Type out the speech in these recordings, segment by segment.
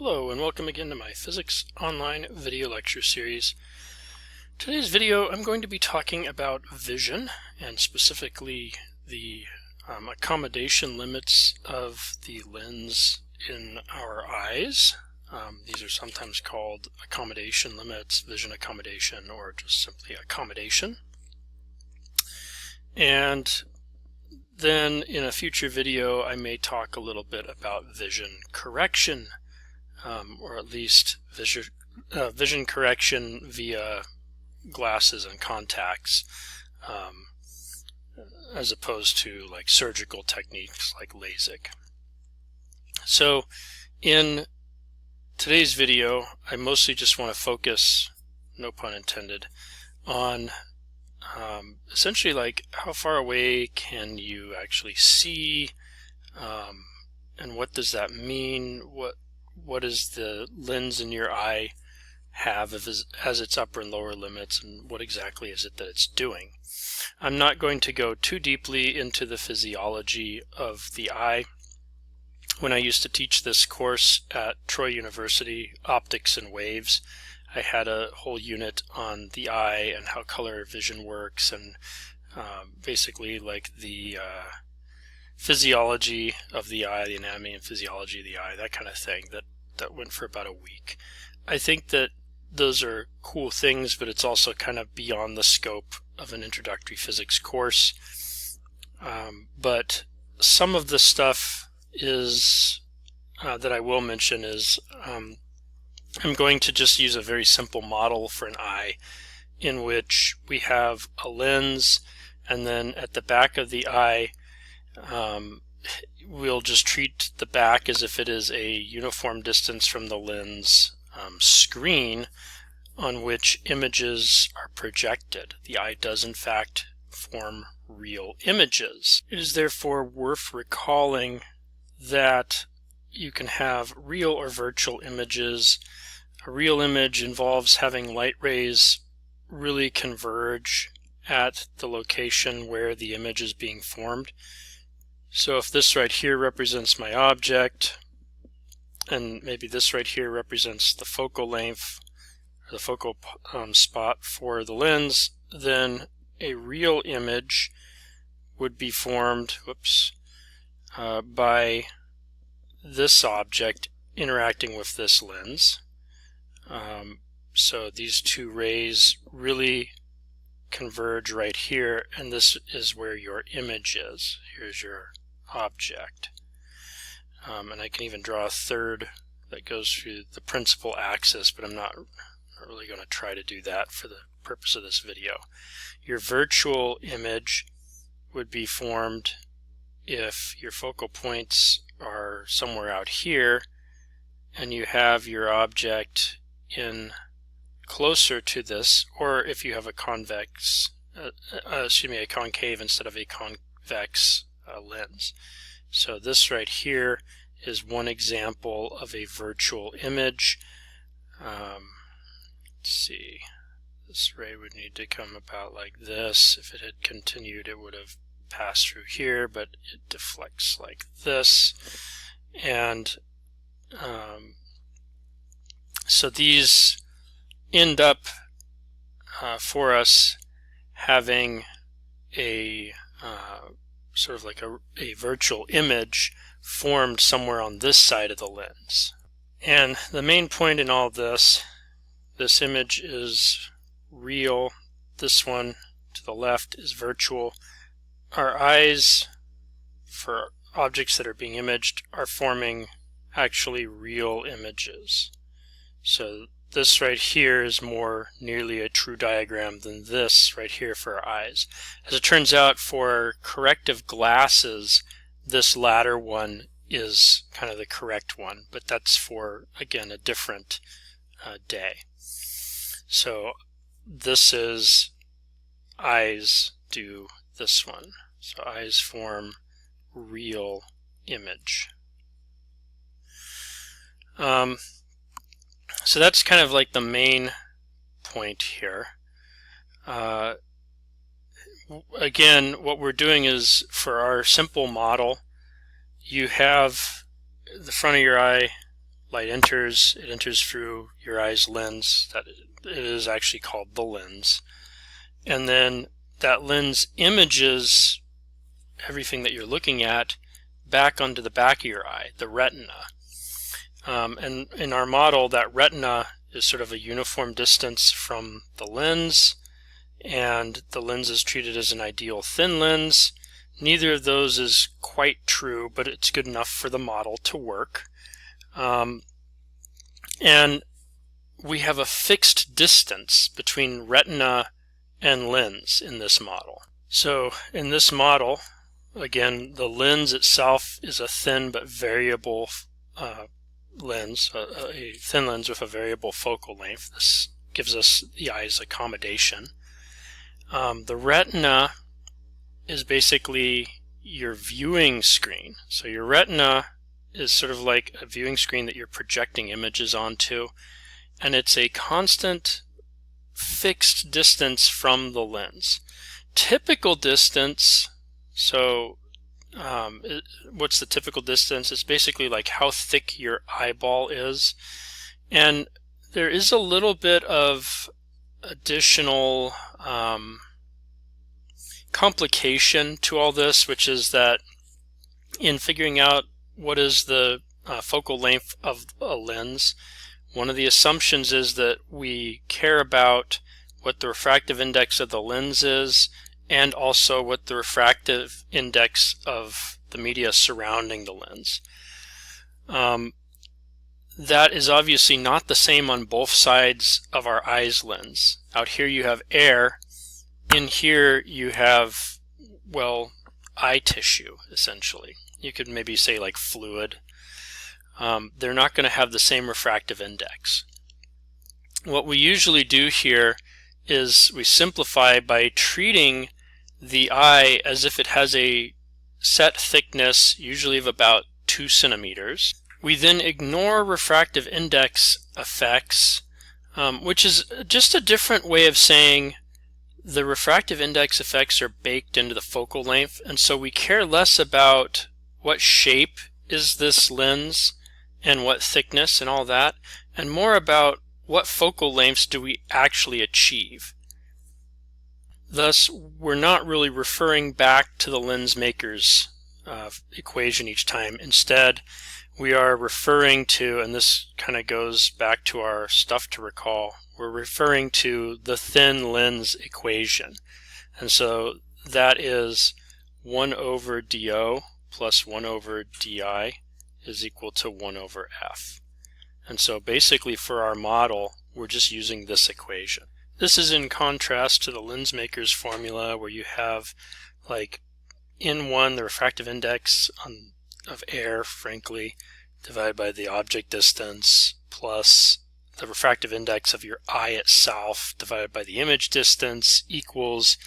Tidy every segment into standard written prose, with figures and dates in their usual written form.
Hello and welcome again to my Physics Online video lecture series. Today's video I'm going to be talking about vision and specifically the accommodation limits of the lens in our eyes. These are sometimes called accommodation limits, vision accommodation, or just simply accommodation. And then in a future video I may talk a little bit about vision correction. Or at least vision correction via glasses and contacts, as opposed to like surgical techniques like LASIK. So in today's video, I mostly just want to focus, no pun intended, on essentially like how far away can you actually see, and what does that mean? What does the lens in your eye have as its upper and lower limits, and what exactly is it that it's doing? I'm not going to go too deeply into the physiology of the eye. When I used to teach this course at Troy University, Optics and Waves, I had a whole unit on the eye and how color vision works, and basically like the physiology of the eye, the anatomy and physiology of the eye, that kind of thing. That went for about a week. I think that those are cool things, but it's also kind of beyond the scope of an introductory physics course. But some of the stuff is that I will mention is I'm going to just use a very simple model for an eye in which we have a lens, and then at the back of the eye we'll just treat the back as if it is a uniform distance from the lens screen on which images are projected. The eye does in fact form real images. It is therefore worth recalling that you can have real or virtual images. A real image involves having light rays really converge at the location where the image is being formed. So if this right here represents my object, and maybe this right here represents the focal length, or the focal spot for the lens, then a real image would be formed by this object interacting with this lens. So these two rays really converge right here, and this is where your image is. Here's your object. And I can even draw a third that goes through the principal axis, but I'm not really going to try to do that for the purpose of this video. Your virtual image would be formed if your focal points are somewhere out here and you have your object in closer to this, or if you have a convex, a concave instead of a convex lens. So this right here is one example of a virtual image. Let's see, this ray would need to come about like this. If it had continued, it would have passed through here, but it deflects like this. And so these end up for us having a sort of like a virtual image formed somewhere on this side of the lens. And the main point in all this image is real, this one to the left is virtual. Our eyes, for objects that are being imaged, are forming actually real images. So this right here is more nearly a true diagram than this right here for our eyes. As it turns out, for corrective glasses, this latter one is kind of the correct one, but that's for, again, a different day. So this is eyes do this one. So eyes form real image. So that's kind of like the main point here. Again, what we're doing is, for our simple model, you have the front of your eye light enters, it enters through your eye's lens. That it is actually called the lens. And then that lens images everything that you're looking at back onto the back of your eye, the retina. And in our model, that retina is sort of a uniform distance from the lens, and the lens is treated as an ideal thin lens. Neither of those is quite true, but it's good enough for the model to work. And we have a fixed distance between retina and lens in this model. So in this model, again, the lens itself is a thin but variable lens, a thin lens with a variable focal length. This gives us the eye's accommodation. The retina is basically your viewing screen. So your retina is sort of like a viewing screen that you're projecting images onto, and it's a constant fixed distance from the lens. Typical distance, so what's the typical distance? It's basically like how thick your eyeball is. And there is a little bit of additional complication to all this, which is that in figuring out what is the focal length of a lens, one of the assumptions is that we care about what the refractive index of the lens is, and also what the refractive index of the media surrounding the lens. That is obviously not the same on both sides of our eye's lens. Out here you have air. In here you have, well, eye tissue, essentially. You could maybe say like fluid. They're not going to have the same refractive index. What we usually do here is we simplify by treating the eye as if it has a set thickness, usually of about 2 centimeters. We then ignore refractive index effects, which is just a different way of saying the refractive index effects are baked into the focal length, and so we care less about what shape is this lens and what thickness and all that, and more about what focal lengths do we actually achieve. Thus, we're not really referring back to the lens maker's equation each time. Instead, we are referring to, and this kind of goes back to our stuff to recall, we're referring to the thin lens equation. And so that is 1 over dO plus 1 over di is equal to 1 over f. And so basically for our model, we're just using this equation. This is in contrast to the lens maker's formula, where you have, like, N1, the refractive index of air, frankly, divided by the object distance, plus the refractive index of your eye itself divided by the image distance, equals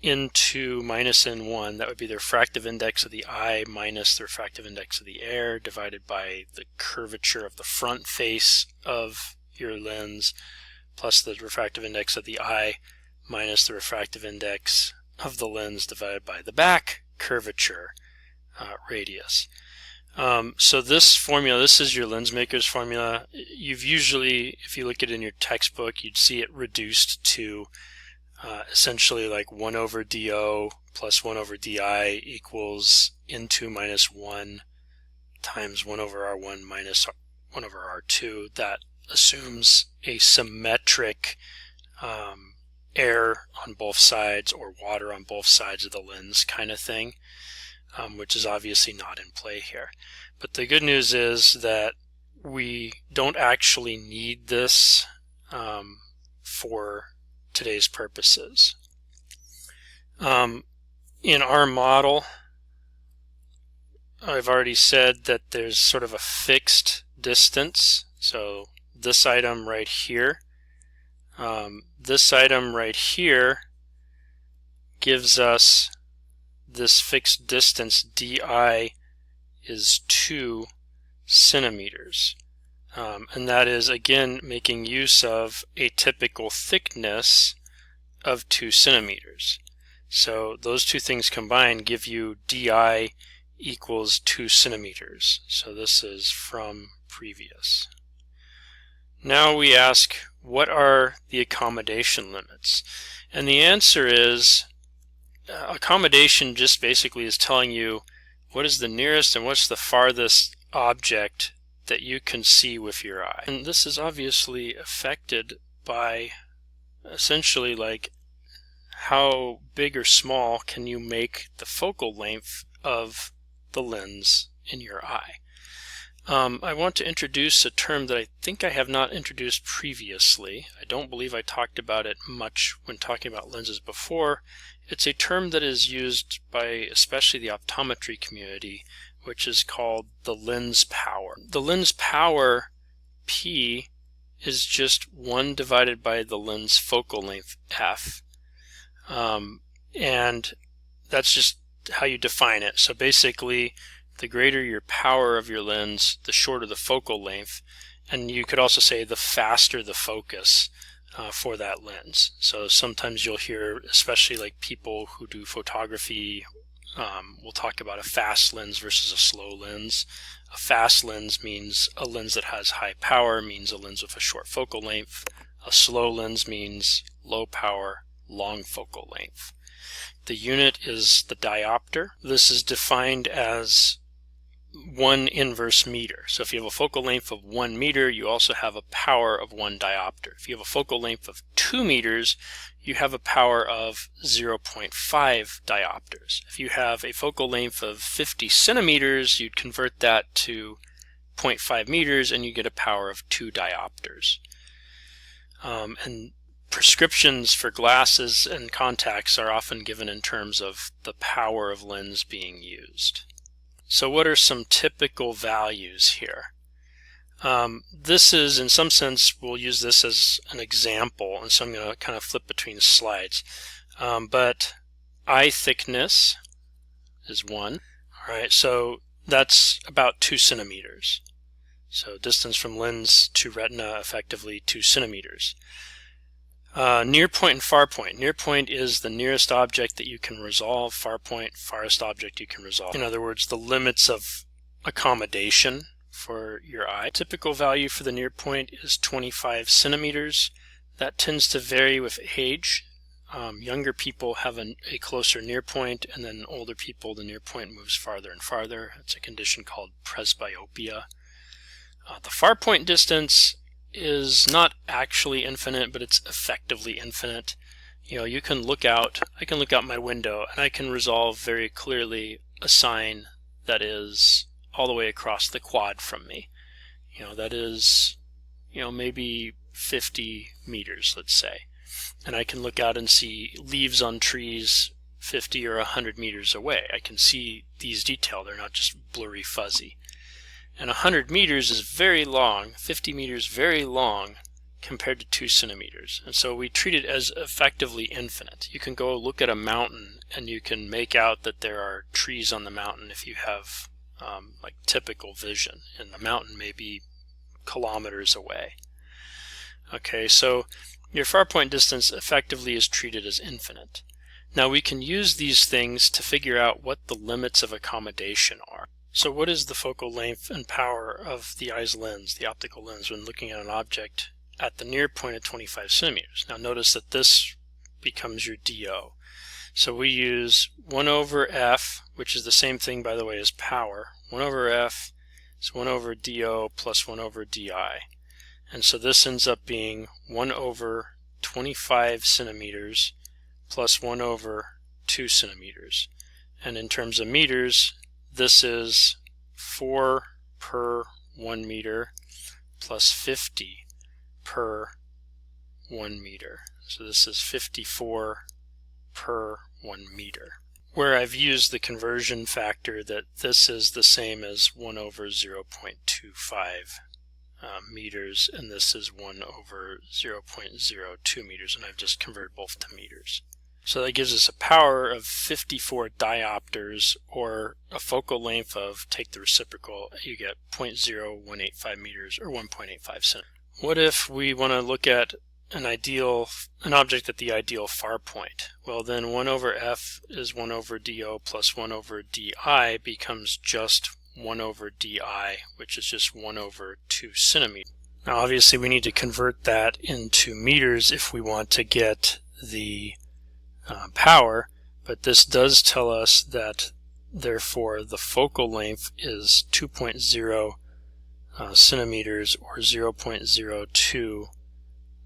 N2 minus N1. That would be the refractive index of the eye minus the refractive index of the air divided by the curvature of the front face of your lens, plus the refractive index of the eye minus the refractive index of the lens divided by the back curvature radius. So this formula, this is your lens maker's formula. You've usually, if you look at it in your textbook, you'd see it reduced to essentially like 1 over dO plus 1 over di equals N2 minus 1 times 1 over R1 minus 1 over R2. That assumes a symmetric air on both sides or water on both sides of the lens kind of thing, which is obviously not in play here. But the good news is that we don't actually need this for today's purposes. In our model, I've already said that there's sort of a fixed distance. So this item right here, this item right here gives us this fixed distance. Di is 2 centimeters. And that is, again, making use of a typical thickness of 2 centimeters. So those two things combined give you di equals 2 centimeters. So this is from previous. Now we ask, what are the accommodation limits? And the answer is, accommodation just basically is telling you what is the nearest and what's the farthest object that you can see with your eye. And this is obviously affected by essentially like how big or small can you make the focal length of the lens in your eye. I want to introduce a term that I think I have not introduced previously. I don't believe I talked about it much when talking about lenses before. It's a term that is used by especially the optometry community, which is called the lens power. The lens power, P, is just 1 divided by the lens focal length, F. And that's just how you define it. So basically, the greater your power of your lens, the shorter the focal length, and you could also say the faster the focus for that lens. So sometimes you'll hear, especially like people who do photography, we'll talk about a fast lens versus a slow lens. A fast lens means a lens that has high power, means a lens with a short focal length. A slow lens means low power, long focal length. The unit is the diopter. This is defined as 1 inverse meter. So if you have a focal length of 1 meter, you also have a power of 1 diopter. If you have a focal length of 2 meters, you have a power of 0.5 diopters. If you have a focal length of 50 centimeters, you'd convert that to 0.5 meters and you get a power of 2 diopters. And prescriptions for glasses and contacts are often given in terms of the power of lens being used. So what are some typical values here? This is, in some sense, we'll use this as an example, and so I'm going to kind of flip between slides. But eye thickness is 1. All right, so that's about 2 centimeters. So distance from lens to retina, effectively 2 centimeters. Near point and far point. Near point is the nearest object that you can resolve. Far point, farthest object you can resolve. In other words, the limits of accommodation for your eye. Typical value for the near point is 25 centimeters. That tends to vary with age. Younger people have a closer near point, and then older people, the near point moves farther and farther. It's a condition called presbyopia. The far point distance is not actually infinite, but it's effectively infinite. You know, you can look out, I can look out my window and I can resolve very clearly a sign that is all the way across the quad from me. You know, that is, you know, maybe 50 meters, let's say. And I can look out and see leaves on trees 50 or 100 meters away. I can see these detailed, they're not just blurry fuzzy. And 100 meters is very long, 50 meters very long compared to 2 centimeters. And so we treat it as effectively infinite. You can go look at a mountain and you can make out that there are trees on the mountain if you have like typical vision, and the mountain may be kilometers away. Okay, so your far point distance effectively is treated as infinite. Now we can use these things to figure out what the limits of accommodation are. So what is the focal length and power of the eye's lens, the optical lens, when looking at an object at the near point of 25 centimeters? Now notice that this becomes your DO. So we use 1 over F, which is the same thing, by the way, as power. 1 over F is 1 over DO plus 1 over DI. And so this ends up being 1 over 25 centimeters plus 1 over 2 centimeters. And in terms of meters, this is 4 per 1 meter plus 50 per 1 meter. So this is 54 per 1 meter. Where I've used the conversion factor that this is the same as 1 over 0.25 meters, and this is 1 over 0.02 meters, and I've just converted both to meters. So that gives us a power of 54 diopters, or a focal length of, take the reciprocal, you get 0.0185 meters, or 1.85 centimeters. What if we want to look at an object at the ideal far point? Well, then 1 over F is 1 over DO plus 1 over DI becomes just 1 over di, which is just 1 over 2 centimeters. Now obviously we need to convert that into meters if we want to get the power, but this does tell us that therefore the focal length is 2.0 centimeters or 0.02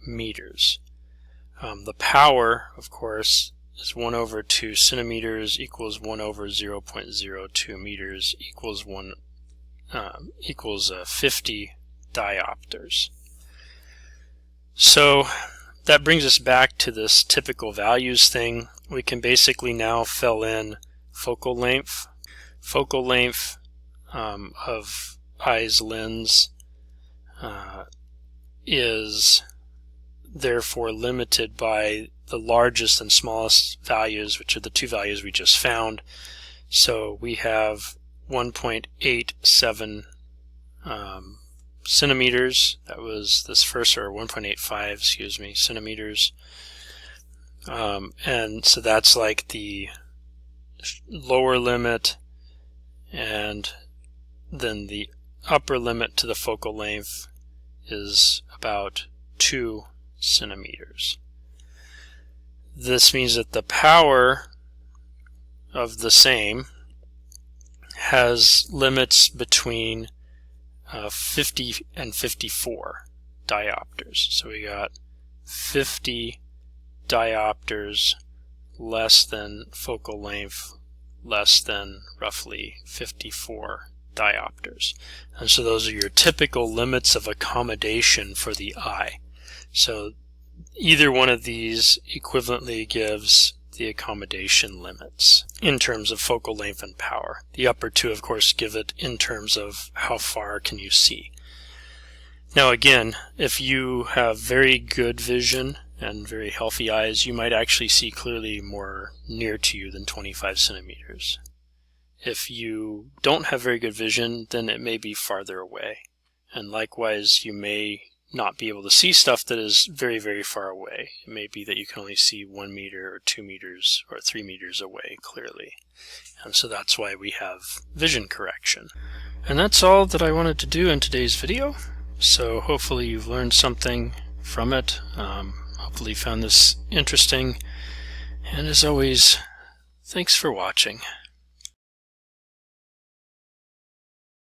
meters. The power, of course, is 1 over 2 centimeters equals 1 over 0.02 meters equals 50 diopters. So that brings us back to this typical values thing. We can basically now fill in focal length. Focal length of eye's lens is therefore limited by the largest and smallest values, which are the two values we just found. So we have 1.87 centimeters. That was this first, or 1.85, excuse me, centimeters. And so that's like the lower limit, and then the upper limit to the focal length is about 2 centimeters. This means that the power of the same has limits between 50 and 54 diopters. So we got 50 diopters less than focal length less than roughly 54 diopters. And so those are your typical limits of accommodation for the eye. So either one of these equivalently gives the accommodation limits in terms of focal length and power. The upper two, of course, give it in terms of how far can you see. Now again, if you have very good vision and very healthy eyes, you might actually see clearly more near to you than 25 centimeters. If you don't have very good vision, then it may be farther away. And likewise, you may not be able to see stuff that is very, very far away. It may be that you can only see 1 meter or 2 meters or 3 meters away clearly. And so that's why we have vision correction. And that's all that I wanted to do in today's video. So hopefully you've learned something from it. Hopefully you found this interesting. And as always, thanks for watching.